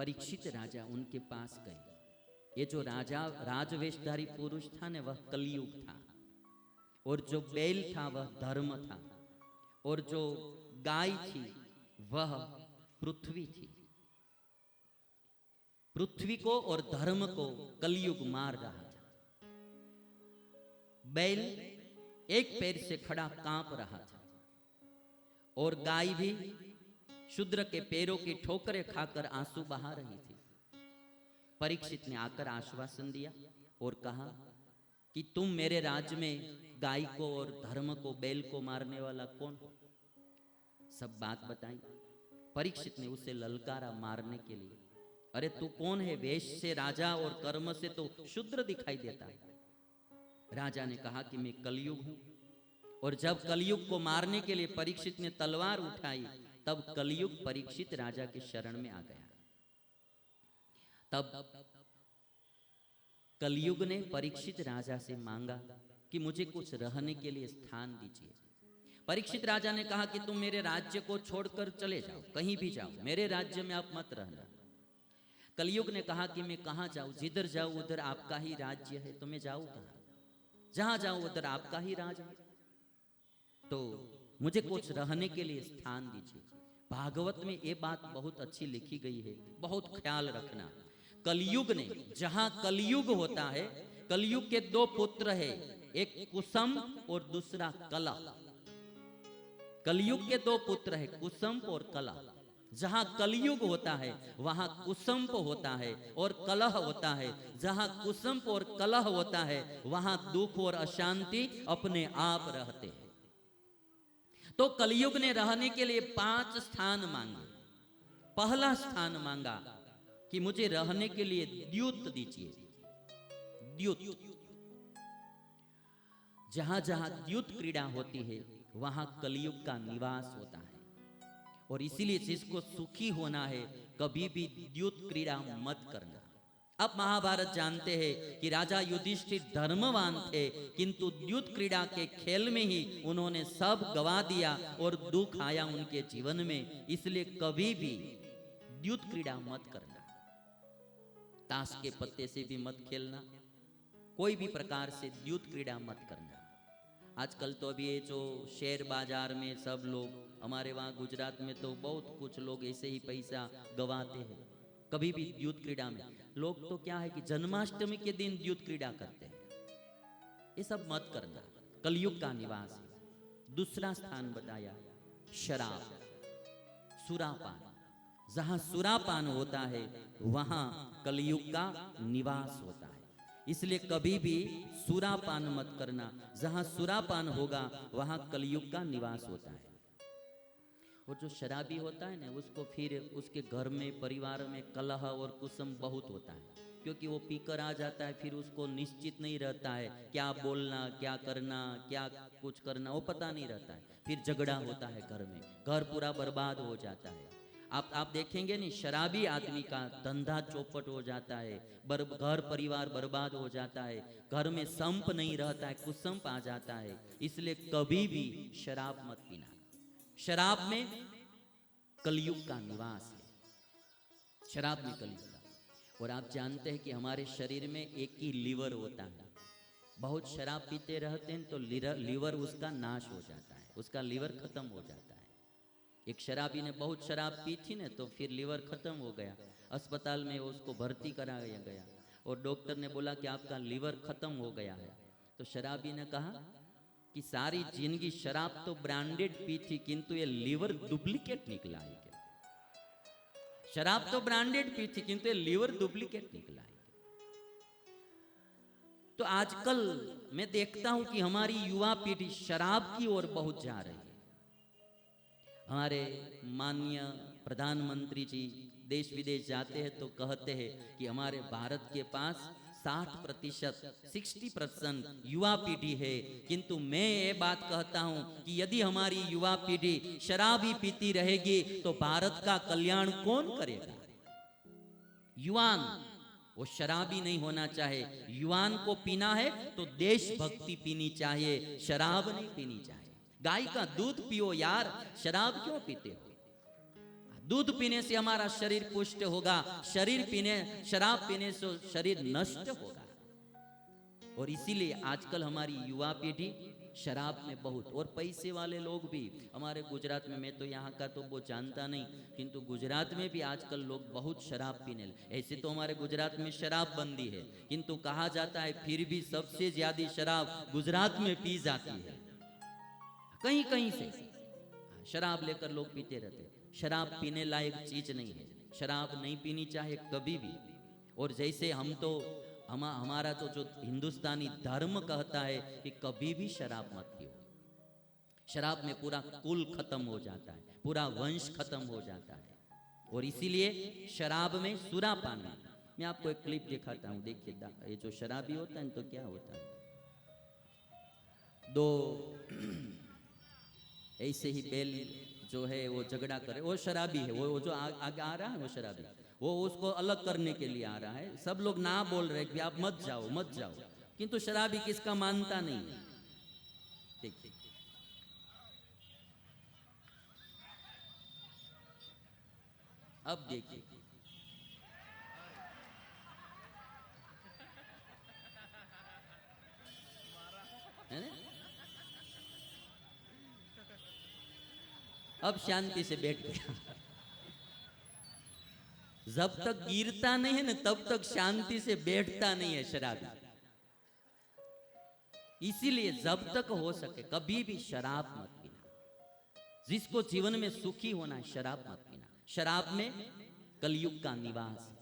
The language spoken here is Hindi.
परीक्षित राजा उनके पास गए। ये जो राजा राजवेशधारी पुरुष था ने वह कलयुग था, और जो बैल था वह धर्म था, और जो गाय थी वह पृथ्वी थी। पृथ्वी को और धर्म को कलयुग मार रहा था। बैल एक पैर से खड़ा कांप रहा था, और गाय भी शूद्र के पैरों की ठोकरें खाकर आंसू बहा रही थी। परीक्षित ने आकर आश्वासन दिया और कहा कि तुम मेरे राज्य में गाय को और धर्म को, बैल को मारने वाला कौन हो? सब बात बताई। परीक्षित ने उसे ललकारा मारने के लिए, अरे तू कौन है? वेश से राजा और कर्म से तो शूद्र दिखाई देता है। राजा ने कहा कि मैं कलयुग हूं, और जब कलयुग को मारने के लिए परीक्षित ने तलवार उठाई, तब कलयुग परीक्षित राजा के शरण में आ गया। तब कलयुग ने परीक्षित राजा से मांगा कि मुझे कुछ रहने के लिए स्थान दीजिए। परीक्षित राजा ने कहा कि तुम मेरे राज्य को छोड़कर चले जाओ, कहीं भी जाओ, मेरे राज्य में आप मत रहना। कलयुग ने कहा कि मैं कहाँ जाऊं? जिधर जाऊं उधर आपका ही राज्य है, तो मैं जाऊं कहाँ? जहां जाऊं उधर आपका ही राज है, तो मुझे कुछ रहने के लिए स्थान दीजिए। भागवत में ये बात बहुत अच्छी लिखी गई है, बहुत ख्याल रखना। कलयुग ने, जहां कलयुग होता है, कलयुग के दो पुत्र है, एक कुसम और दूसरा कलह। कलयुग के दो पुत्र है, कुसंप और कलह। जहां कलयुग होता है वहां कुसंप होता है और कलह होता है। जहां कुसंप और कलह होता है वहां दुख और अशांति अपने आप रहते हैं। तो कलयुग ने रहने के लिए 5 स्थान मांगे। पहला स्थान मांगा कि मुझे रहने के लिए द्यूत दीजिए। द्यूत, जहां जहां द्यूत क्रीड़ा होती है वहां कलयुग का निवास होता है, और इसीलिए जिसको सुखी होना है कभी भी द्यूत क्रीड़ा मत करना। अब महाभारत जानते हैं कि राजा युधिष्ठिर धर्मवान थे, किंतु द्यूत क्रीड़ा के खेल में ही उन्होंने सब गवा दिया और दुख आया उनके जीवन में। इसलिए कभी भी द्यूत क्रीड़ा मत करना। ताश के पत्ते से भी मत खेलना, कोई भी प्रकार से द्यूत क्रीड़ा मत करना। आजकल तो अभी ये जो शेयर बाजार में सब लोग, हमारे वहाँ गुजरात में तो बहुत कुछ लोग ऐसे ही पैसा गवाते हैं। कभी भी द्यूत क्रीड़ा में, लोग तो क्या है कि जन्माष्टमी के दिन द्यूत क्रीड़ा करते हैं, ये सब मत करना, कलयुग का निवास है। दूसरा स्थान बताया शराब, सुरापान। जहां सुरापान होता है वहां कलयुग का निवास होता है। इसलिए कभी भी सुरापान मत करना। जहां सुरापान होगा वहां कलयुग का निवास होता है। और जो शराबी होता है ना, उसको फिर उसके घर में, परिवार में कलह और कुसम बहुत होता है, क्योंकि वो पीकर आ जाता है, फिर उसको निश्चित नहीं रहता है क्या बोलना, क्या करना, क्या कुछ करना, वो पता नहीं रहता है। फिर झगड़ा होता है घर में, घर पूरा बर्बाद हो जाता है। आप देखेंगे नहीं, शराबी आदमी का धंधा चौपट हो जाता है, घर परिवार बर्बाद हो जाता है, घर में संप नहीं रहता है, कुसंप आ जाता है। इसलिए कभी भी शराब मत पीना। शराब में कलयुग का निवास है, शराब में कलयुग का। और आप जानते हैं कि हमारे शरीर में एक ही लीवर होता है। बहुत शराब पीते रहते हैं तो लीवर उसका नाश हो जाता है, उसका लीवर खत्म हो जाता है। एक शराबी ने बहुत शराब पी थी ना, तो फिर लीवर खत्म हो गया, अस्पताल में उसको भर्ती कराया गया, और डॉक्टर ने बोला कि आपका लीवर खत्म हो गया है। तो शराबी ने कहा कि सारी जिंदगी शराब तो ब्रांडेड पी थी, किंतु ये लीवर डुप्लीकेट निकला है। शराब तो ब्रांडेड पी थी, किंतु ये लीवर डुप्लीकेट निकला है। तो आजकल मैं देखता हूं कि हमारी युवा पीढ़ी शराब की ओर बहुत जा रही है। हमारे माननीय प्रधानमंत्री जी देश विदेश जाते हैं तो कहते हैं कि हमारे भारत के पास 60% युवा पीढ़ी है, किंतु मैं ये बात कहता हूं कि यदि हमारी युवा पीढ़ी शराब ही पीती रहेगी तो भारत का कल्याण कौन करेगा? युवान वो शराबी नहीं होना चाहिए। युवान को पीना है तो देशभक्ति पीनी चाहिए, शराब नहीं पीनी चाहिए। गाय का दूध पियो यार, शराब क्यों पीते हो? दूध पीने से हमारा शरीर पुष्ट होगा, शराब पीने से शरीर नष्ट होगा। और इसीलिए आजकल हमारी युवा पीढ़ी शराब में बहुत, और पैसे वाले लोग भी हमारे गुजरात में, मैं तो यहाँ का तो वो जानता नहीं, किंतु गुजरात में भी आजकल लोग बहुत शराब पीने लगे। ऐसे तो हमारे गुजरात में शराब बंदी है, किंतु कहा जाता है फिर भी सबसे ज्यादा शराब गुजरात में पी जाती है। कहीं कहीं से शराब लेकर लोग पीते रहते। शराब पीने लायक चीज नहीं है, शराब नहीं पीनी चाहिए कभी भी। और जैसे हम तो हमारा तो जो हिंदुस्तानी धर्म कहता है कि कभी भी शराब मत पियो। शराब में पूरा कुल खत्म हो जाता है, पूरा वंश खत्म हो जाता है। और इसीलिए शराब में सुरापान, मैं आपको एक क्लिप दिखाता हूँ, देखिए। ये जो शराबी होता है तो क्या होता है, दो ऐसे ही बैल जो है वो झगड़ा करे, वो शराबी है, वो जो आगे आ रहा है वो शराबी, वो उसको अलग करने के लिए आ रहा है। सब लोग ना बोल रहे कि आप मत जाओ मत जाओ, किंतु शराबी किसका मानता नहीं है। देखिए अब देखिए, है ना? अब शांति से बैठ गया। जब तक गिरता नहीं है ना तब तक शांति से बैठता नहीं है शराबी। इसीलिए जब तक हो सके कभी भी शराब मत पीना। जिसको जीवन में सुखी होना है शराब मत पीना। शराब में कलयुग का निवास है।